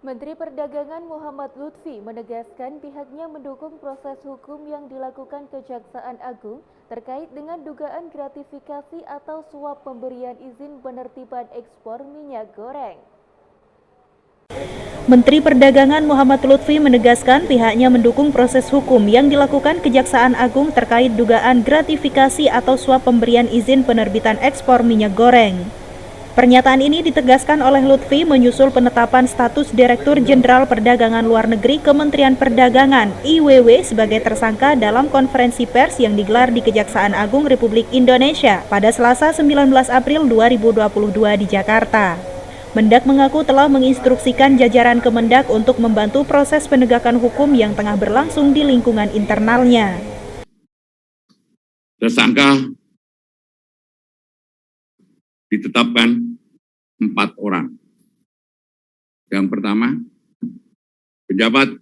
Menteri Perdagangan Muhammad Lutfi menegaskan pihaknya mendukung proses hukum yang dilakukan Kejaksaan Agung terkait dengan dugaan gratifikasi atau suap pemberian izin penertiban ekspor minyak goreng. Menteri Perdagangan Muhammad Lutfi menegaskan pihaknya mendukung proses hukum yang dilakukan Kejaksaan Agung terkait dugaan gratifikasi atau suap pemberian izin penerbitan ekspor minyak goreng. Pernyataan ini ditegaskan oleh Lutfi menyusul penetapan status Direktur Jenderal Perdagangan Luar Negeri Kementerian Perdagangan (IWW) sebagai tersangka dalam konferensi pers yang digelar di Kejaksaan Agung Republik Indonesia pada Selasa 19 April 2022 di Jakarta. Mendak mengaku telah menginstruksikan jajaran Kemendak untuk membantu proses penegakan hukum yang tengah berlangsung di lingkungan internalnya. Tersangka ditetapkan 4 orang. Yang pertama, pejabat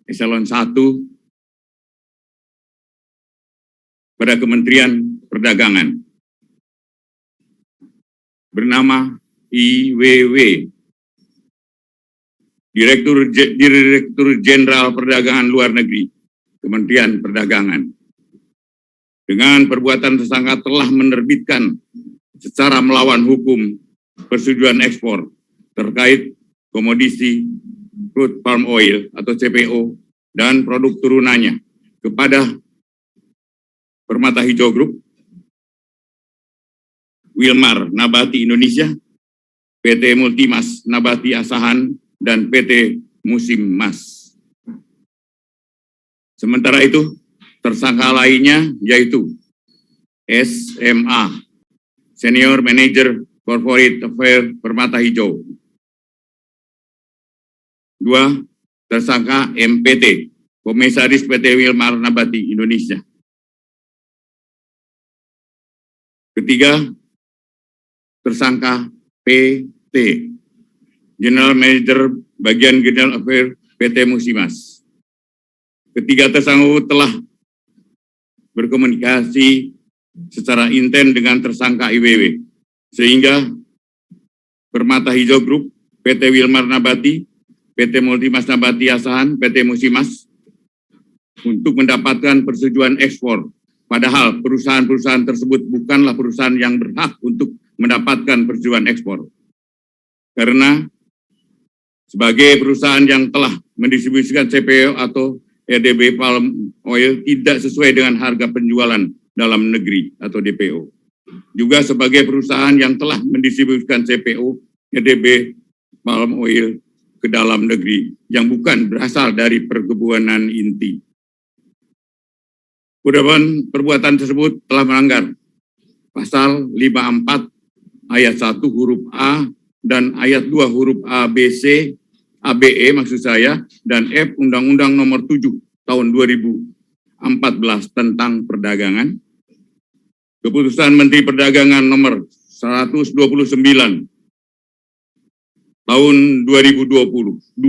eselon 1 pada Kementerian Perdagangan bernama IWW, Direktur Jenderal Perdagangan Luar Negeri, Kementerian Perdagangan. Dengan perbuatan tersangka telah menerbitkan secara melawan hukum persetujuan ekspor terkait komoditi crude palm oil atau CPO dan produk turunannya kepada Permata Hijau Group, Wilmar Nabati Indonesia, PT Multimas Nabati Asahan, dan PT Musimas. Sementara itu, tersangka lainnya yaitu SMA, Senior Manager Corporate Affairs Permata Hijau. 2. Tersangka MPT, Komisaris PT Wilmar Nabati Indonesia. 3. Tersangka PT, General Manager Bagian General Affairs PT Musimas. 3 tersangka telah berkomunikasi secara intens dengan tersangka IWW, sehingga Permata Hijau Group, PT Wilmar Nabati, PT Multimas Nabati Asahan, PT Musimas untuk mendapatkan persetujuan ekspor. Padahal perusahaan-perusahaan tersebut bukanlah perusahaan yang berhak untuk mendapatkan persetujuan ekspor. Karena sebagai perusahaan yang telah mendistribusikan CPO atau RDB palm oil tidak sesuai dengan harga penjualan dalam negeri atau DPO. Juga sebagai perusahaan yang telah mendistribusikan CPO, RDB palm oil ke dalam negeri yang bukan berasal dari perkebunan inti. Perbuatan tersebut telah melanggar pasal 54 ayat 1 huruf A dan ayat 2 huruf ABC, ABE maksud saya, dan F Undang-Undang Nomor 7 tahun 2014 tentang perdagangan, Keputusan Menteri Perdagangan Nomor 129 tahun 2022,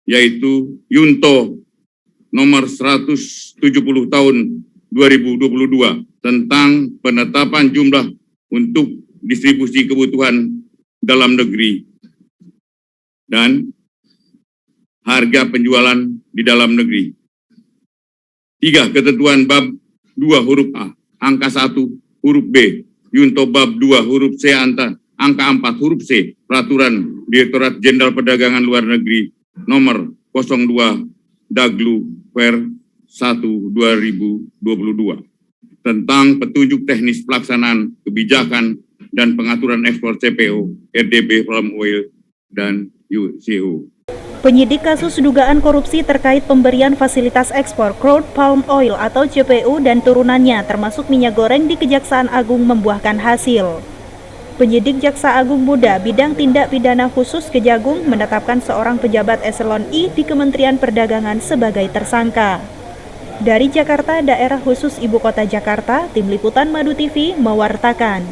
yaitu Yunto Nomor 170 tahun 2022 tentang penetapan jumlah untuk distribusi kebutuhan dalam negeri dan harga penjualan di dalam negeri. 3. Ketentuan bab 2 huruf A, angka 1 huruf B, Yunto bab 2 huruf C, angka 4 huruf C, Peraturan Direktorat Jenderal Perdagangan Luar Negeri Nomor 02 Daglu Per 1 2022 tentang petunjuk teknis pelaksanaan kebijakan dan pengaturan ekspor CPO, RDB palm oil, dan UCO. Penyidik kasus dugaan korupsi terkait pemberian fasilitas ekspor crude palm oil atau CPO dan turunannya termasuk minyak goreng di Kejaksaan Agung membuahkan hasil. Penyidik Jaksa Agung Muda Bidang Tindak Pidana Khusus Kejagung menetapkan seorang pejabat eselon I di Kementerian Perdagangan sebagai tersangka. Dari Jakarta, Daerah Khusus Ibu Kota Jakarta, Tim Liputan Madu TV mewartakan.